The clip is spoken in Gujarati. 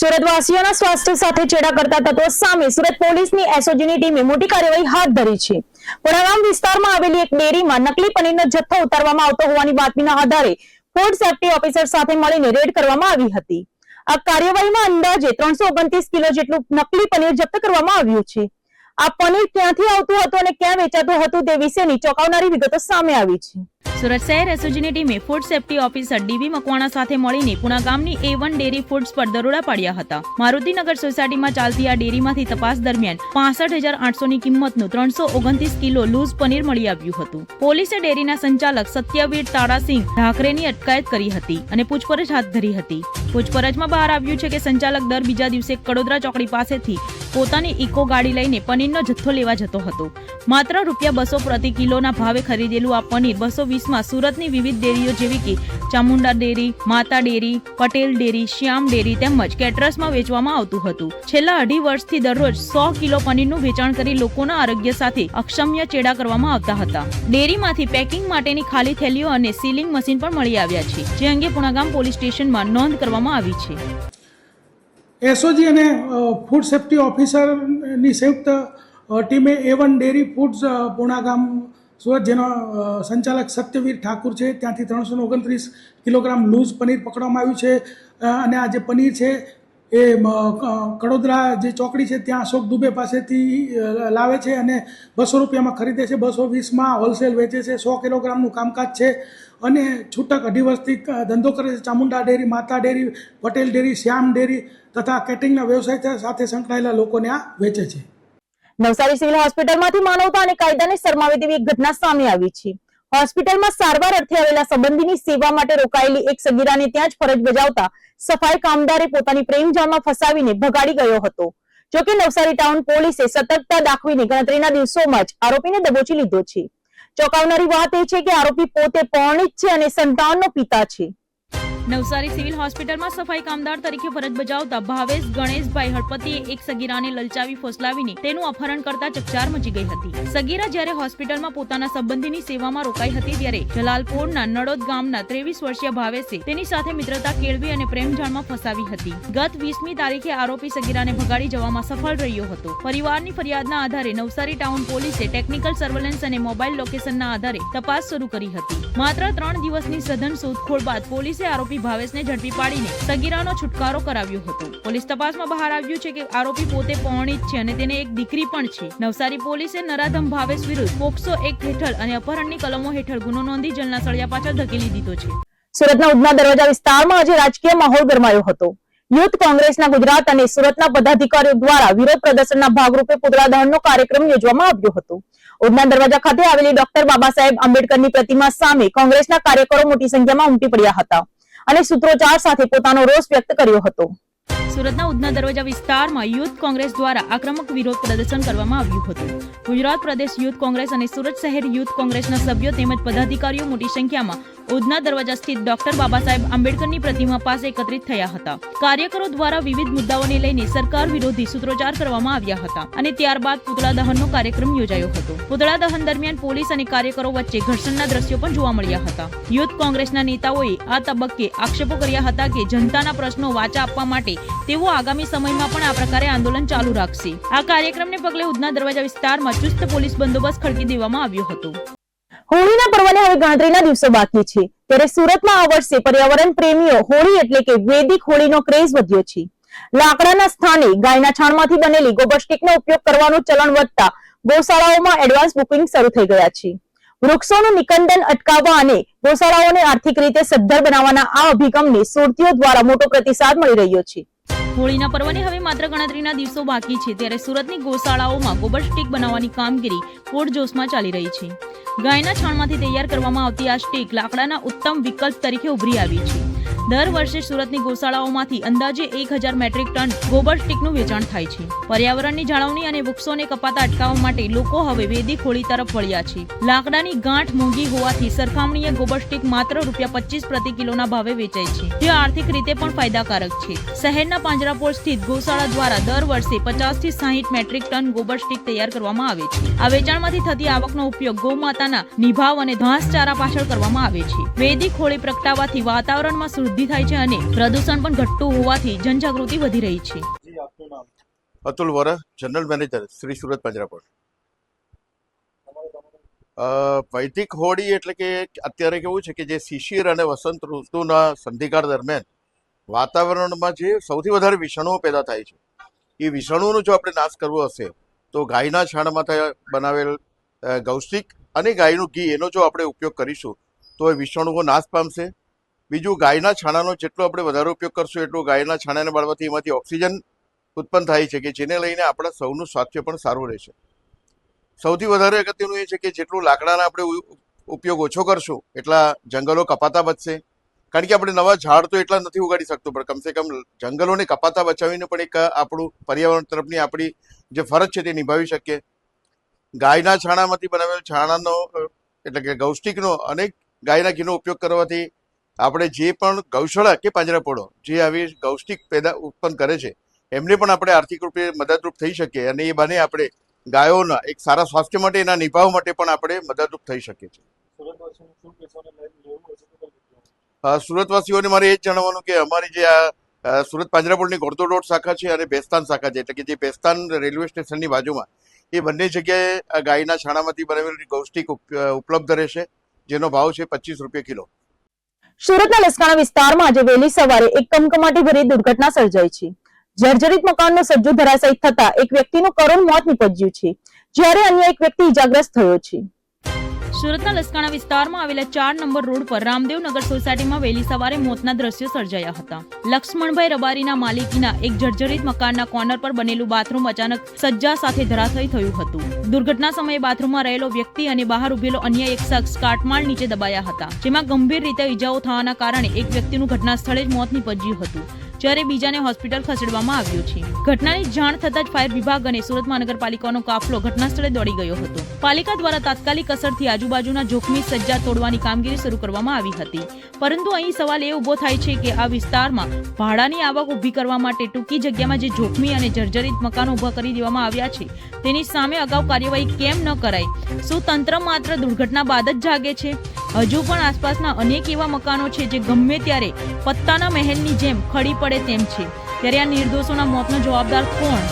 સુરતવાસીઓના સ્વાસ્થ્ય સાથે ચેડા કરતા તત્વો સામે સુરત પોલીસની એસઓજીની ટીમે મોટી કાર્યવાહી હાથ ધરી છે। પુણાગામ વિસ્તારમાં આવેલી એક ડેરીમાં નકલી પનીરનો જથ્થો ઉતારવામાં આવતો હોવાની બાતમીના આધારે ફૂડ સેફ્ટી ઓફિસર સાથે મળીને રેડ કરવામાં આવી હતી। આ કાર્યવાહીમાં અંદાજે 329 કિલો જેટલું નકલી પનીર જપ્ત કરવામાં આવ્યું છે। આ પનીર ક્યાંથી આવતું હતું અને ક્યાં વેચાતું હતું તે વિશેની ચોંકાવનારી વિગતો સામે આવી છે। સુરત શહેર એસઓજીની ટીમે ફૂડ સેફ્ટી ઓફિસર ડીવી મકવાણા સાથે મળીને પુણાગામની A1 ડેરી ફૂડ્સ પર દરોડા પાડ્યા હતા। મારુતિનગર સોસાયટીમાં ચાલતી આ ડેરીમાંથી તપાસ દરમિયાન 65,800 ની કિંમતનું 329 કિલો લૂઝ પનીર મળી આવ્યું હતું। પોલીસે ડેરીના સંચાલક સત્યવીર તારાસિંહ ઢાકરેની અટકાયત કરી હતી અને પૂછપરછ હાથ ધરી હતી। પૂછપરછમાં બહાર આવ્યું છે કે સંચાલક દર બીજા દિવસે કડોદરા ચોકડી પાસેથી પોતાની ઇકો ગાડી લઈને પનીરનો જથ્થો લેવા જતો હતો। માત્ર ₹200 પ્રતિ કિલોના ભાવે ખરીદેલું આ પનીર 220 માં સુરતની વિવિધ ડેરીઓ જેવી કે ચામુંડા ડેરી, માતા ડેરી, પટેલ ડેરી, શ્યામ ડેરી તેમજ કેટરસમાં વેચવામાં આવતું હતું। છેલ્લા 2.5 વર્ષથી દરરોજ 100 કિલો પનીરનું વેચાણ કરી લોકોના આરોગ્ય સાથે અક્ષમ્ય ચેડા કરવામાં આવતા હતા। ડેરીમાંથી પેકિંગ માટેની ખાલી થેલીઓ અને સીલિંગ મશીન પણ મળી આવ્યા છે, જે અંગે પુણાગામ પોલીસ સ્ટેશનમાં નોંધ કરવામાં આવી છે। એસઓજી અને ફૂડ સેફ્ટી ઓફિસરની સંયુક્ત ટીમે A1 dairy foods Punagam Surat જેનો સંચાલક સત્યવીર ઠાકુર છે ત્યાંથી 329 કિલોગ્રામ લૂઝ પનીર પકડવામાં આવ્યું છે। અને આ જે પનીર છે એ કડોદરા જે ચોકડી છે ત્યાં અશોક દુબે પાસેથી લાવે છે અને 200 રૂપિયામાં ખરીદે છે, 220માં હોલસેલ વેચે છે। 100 કિલોગ્રામનું કામકાજ છે અને છૂટક 2.5 વર્ષથી ધંધો કરે છે। ચામુંડા ડેરી, માતા ડેરી, પટેલ ડેરી, શ્યામ ડેરી તથા કેટરિંગના વ્યવસાય સાથે સંકળાયેલા લોકોને આ વેચે છે। નવસારી સિવિલ હોસ્પિટલમાંથી માનવતા અને કાયદાને શરમાવે તેવી એક ઘટના સામે આવી છે। હોસ્પિટલમાં સારવાર અર્થે આવેલા સંબંધીની સેવા માટે રોકાયેલી એક સગીરાને ત્યાં જ ફરજ બજાવતા સફાઈ કામદારે પોતાની પ્રેમ જાળમાં ફસાવીને ભગાડી ગયો હતો। જોકે નવસારી ટાઉન પોલીસે સતર્કતા દાખવીને ગણતરીના દિવસોમાં જ આરોપીને દબોચી લીધો છે। ચોંકાવનારી વાત એ છે કે આરોપી પોતે પરણિત છે અને સંતાનનો પિતા છે। નવસારી સિવિલ હોસ્પિટલમાં સફાઈ કામદાર તરીકે ફરજ બજાવતા ભાવેશ ગણેશભાઈ હળપતિએ એક સગીરાને લલચાવી ફોસલાવીને તેનું અપહરણ કરતા ચકચાર મચી ગઈ હતી। સગીરા જ્યારે હોસ્પિટલમાં પોતાના સંબંધીની સેવામાં રોકાઈ હતી ત્યારે જલાલપોરના નડોદ ગામના 23 વર્ષીય ભાવેશે તેની સાથે મિત્રતા કેળવી અને પ્રેમજાળમાં ફસાવી હતી। ગત 20મી તારીખે આરોપી સગીરાને ભગાડી જવામાં સફળ રહ્યો હતો। પરિવારની ફરિયાદના આધારે નવસારી ટાઉન પોલીસે ટેકનિકલ સર્વેલન્સ અને મોબાઈલ લોકેશનના આધારે તપાસ શરૂ કરી હતી। માત્ર 3 દિવસની સઘન શોધખોળ બાદ પોલીસે આરોપી ભાવેશને ઝડપી પાડીને સગીરાનો છુટકારો કરાવ્યો હતો। પોલીસ તપાસમાં બહાર આવ્યું છે કે આરોપી પોતે પરણિત છે અને તેને એક દીકરી પણ છે। નવસારી પોલીસે નરાધમ ભાવેશ વિરુદ્ધ પોક્સો એક્ટ હેઠળ અને અપહરણની કલમો હેઠળ ગુનો નોંધી જેલના સળિયા પાછળ ધકેલી દીધો છે। સુરતના ઉધના દરવાજા વિસ્તારમાં આજે રાજકીય માહોલ ગરમાયો હતો। યુથ કોંગ્રેસના ગુજરાત અને સુરતના પદાધિકારીઓ દ્વારા વિરોધ પ્રદર્શનના ભાગરૂપે પુતળા દહનનો કાર્યક્રમ યોજવામાં આવ્યો હતો। ઉધના દરવાજા ખાતે આવેલી ડોક્ટર બાબા સાહેબ આંબેડકરની પ્રતિમા સામે કોંગ્રેસના કાર્યકરો મોટી સંખ્યામાં ઉમટી પડ્યા હતા અને સૂત્રોચ્ચાર સાથે પોતાનો રોષ વ્યક્ત કર્યો હતો। સુરતના ઉધના દરવાજા વિસ્તારમાં યુથ કોંગ્રેસ દ્વારા આક્રમક વિરોધ પ્રદર્શન કરવામાં આવ્યું હતું। ગુજરાત પ્રદેશ યુથ કોંગ્રેસ અને સુરત શહેર યુથ કોંગ્રેસના સભ્યો તેમજ પદાધિકારીઓ મોટી સંખ્યામાં ઉધના દરવાજા સ્થિત ડોક્ટર બાબા સાહેબ આંબેડકરની પ્રતિમા પાસે એકત્રિત થયા હતા। કાર્યકરો દ્વારા વિવિધ મુદ્દાઓને લઈને સરકાર વિરોધી સૂત્રોચ્ચાર કરવામાં આવ્યા હતા અને ત્યારબાદ પુતળા દહનનો કાર્યક્રમ યોજાયો હતો। પુતળા દહન દરમિયાન પોલીસ અને કાર્યકરો વચ્ચે ઘર્ષણના દ્રશ્યો પણ જોવા મળ્યા હતા। યુથ કોંગ્રેસના નેતાઓએ આ તબક્કે આક્ષેપો કર્યા હતા કે જનતાના પ્રશ્નો વાચા આપવા માટે તેઓ આગામી સમયમાં પણ આ પ્રકારે આંદોલન ચાલુ રાખશે। આ કાર્યક્રમને પગલે ઉધના દરવાજા વિસ્તારમાં ચુસ્ત પોલીસ બંદોબસ્ત ખડકી દેવામાં આવ્યો હતો। હોળીના પર્વને હવે ગણતરીના દિવસો બાકી છે ત્યારે સુરતમાં આ વર્ષે પર્યાવરણ પ્રેમીઓ હોળી એટલે કે વૈદિક હોળીનો ક્રેઝ વધ્યો છે। લાકડાના સ્થાને ગાયના છાણમાંથી બનેલી ગોબર સ્ટિકનો ઉપયોગ કરવાનું ચલણ વધતા ગૌશાળાઓમાં એડવાન્સ બુકિંગ શરૂ થઈ ગયા છે। વૃક્ષોનું નિકંદન અટકાવવા અને ગૌશાળાઓને આર્થિક રીતે સદ્ધર બનાવવાના આ અભિગમને સુરતીઓ દ્વારા મોટો પ્રતિસાદ મળી રહ્યો છે। હોળીના પર્વને હવે માત્ર ગણતરીના દિવસો બાકી છે ત્યારે સુરતની ગૌશાળાઓમાં ગોબર સ્ટિક બનાવવાની કામગીરી પૂરજોશમાં ચાલી રહી છે। ગાયના છાણમાંથી તૈયાર કરવામાં આવતી આ સ્ટિક લાકડાના ઉત્તમ વિકલ્પ તરીકે ઉભરી આવી છે। દર વર્ષે સુરતની ગૌશાળાઓમાંથી અંદાજે 1000 મેટ્રિક ટન ગોબર સ્ટિકનું વેચાણ થાય છે। પર્યાવરણની જાળવણી અને વૃક્ષોને કપાતા અટકાવવા માટે લોકો હવે વૈદિક હોળી તરફ વળ્યા છે। લાકડાની ગાંઠ મોંઘી હોવાથી સરખામણીએ ગોબર સ્ટિક માત્ર ₹25 પ્રતિ કિલોના ભાવે વેચાય છે, જે આર્થિક રીતે પણ ફાયદાકારક છે। શહેરના પાંજરાપોળ સ્થિત ગૌશાળા દ્વારા દર વર્ષે 50 થી 60 મેટ્રિક ટન ગોબર સ્ટિક તૈયાર કરવામાં આવે છે। આ વેચાણમાંથી થતી આવકનો ઉપયોગ ગૌમાતાના નિભાવ અને ઘાસચારા પાછળ કરવામાં આવે છે। વૈદિક હોળી પ્રગટાવવાથી વાતાવરણમાં શુદ્ધિ વૃદ્ધિ થાય છે અને પ્રદૂષણ પણ ઘટતું હોવાથી જનજાગૃતિ વધી રહી છે. Atul Vora, general manager, Shri Surat Panjrapol. વૈદિક હોળી એટલે કે અત્યારે કેવું છે કે જે શિશિર અને વસંત ઋતુના સંધિકાળ દરમિયાન વાતાવરણમાં જે સૌથી વધારે વિષાણુઓ પેદા થાય છે, એ વિષાણુઓનો જો આપણે નાશ કરવો હશે તો ગાયના છાણમાંથી બનાવેલ ગૌષ્ટિક અને ગાયનું ઘી એનો જો આપણે ઉપયોગ કરીશું તો એ વિષાણુઓ નાશ પામશે. બીજું, ગાયના છાણાનો જેટલો આપણે વધારે ઉપયોગ કરશું એટલું ગાયના છાણાને બાળવાથી એમાંથી ઓક્સિજન ઉત્પન્ન થાય છે કે જેને લઈને આપણા સૌનું સ્વાસ્થ્ય પણ સારું રહેશે. સૌથી વધારે અગત્યનું એ છે કે જેટલું લાકડાના આપણે ઉપયોગ ઓછો કરશું એટલા જંગલો કપાતા બચશે. કારણ કે આપણે નવા ઝાડ તો એટલા નથી ઉગાડી શકતું, પણ કમસે કમ જંગલોને કપાતા બચાવીને પણ એક આપણું પર્યાવરણ તરફની આપણી જે ફરજ છે તે નિભાવી શકીએ. ગાયના છાણામાંથી બનાવેલ છાણાનો એટલે કે ગૌષ્ટિકનો અને ગાયના ઘીનો ઉપયોગ કરવાથી આપણે જે પણ ગૌશાળા કે પાંજરાપોળો જે આવી ગૌષ્ટિક પેદા ઉત્પન્ન કરે છે એમને પણ આપણે આર્થિક રૂપે મદદરૂપ થઈ શકીએ અને એ બને આપણે ગાયોના એક સારા સ્વાસ્થ્ય માટે એના નિભાવ માટે પણ આપણે મદદરૂપ થઈ શકીએ છીએ. સુરતવાસીઓને મારે એ જ જણાવવાનું કે અમારી જે આ સુરત પાંજરાપોળની ગોરધો રોડ શાખા છે અને બેસ્તાન શાખા છે, એટલે કે જે બેસ્તાન રેલવે સ્ટેશનની બાજુમાં એ બંને જગ્યાએ ગાયના છાણામાંથી બનેલી ગૌષ્ટિક ઉપલબ્ધ રહેશે, જેનો ભાવ છે 25 રૂપિયા કિલો. સુરતના લસકાણા વિસ્તારમાં આજે વહેલી સવારે એક કમકમાટી ભરી દુર્ઘટના સર્જાઈ છે. જર્જરિત મકાનનો સજ્જો ધરાશાયી થતા એક વ્યક્તિનું કરુણ મોત નીપજ્યું છે, જ્યારે અન્ય એક વ્યક્તિ ઈજાગ્રસ્ત થયો છે. સુરતના લસકાણા વિસ્તારમાં આવેલા 4 નંબર રોડ પર રામદેવનગર સોસાયટીમાં વહેલી સવારે મોતના દ્રશ્યો સર્જાયા હતા. લક્ષ્મણભાઈ રબારીના માલિકીના એક જર્જરિત મકાનના કોર્નર પર બનેલું બાથરૂમ અચાનક સજ્જા સાથે ધરાશાયી થયું હતું. દુર્ઘટના સમયે બાથરૂમમાં રહેલો વ્યક્તિ અને બહાર ઉભેલો અન્ય એક શખ્સ કાટમાળ નીચે દબાયા હતા, જેમાં ગંભીર રીતે ઈજાઓ થવાના કારણે એક વ્યક્તિનું ઘટના સ્થળે જ મોત નીપજ્યું હતું, જ્યારે બીજાને હોસ્પિટલ ખસેડવામાં આવ્યો છે. ઘટનાની જાણ થતાં જ ફાયર વિભાગ અને સુરત મહાનગરપાલિકાનો કાફલો ઘટના સ્થળે દોડી ગયો હતો. પાલિકા દ્વારા તાત્કાલિક અસરથી આજુબાજુના જોખમી સજ્જા તોડવાની કામગીરી શરૂ કરવામાં આવી હતી. પરંતુ અહીં સવાલ એ ઉભો થાય છે કે આ વિસ્તારમાં ભાડાની આવક ઊભી કરવા માટે ટૂંકી જગ્યામાં જે જોખમી અને જર્જરિત મકાનો ઊભા કરી દેવામાં આવ્યા છે તેની સામે અગાઉ કાર્યવાહી કેમ ન કરાઈ? શું તંત્ર માત્ર દુર્ઘટના બાદ જ જાગે છે? હજુ પણ આસપાસના અનેક એવા મકાનો છે જે ગમે ત્યારે પત્તાના મહેલની જેમ ખડી પડે તેમ છે. ત્યારે આ નિર્દોષોના મોતનો જવાબદાર કોણ?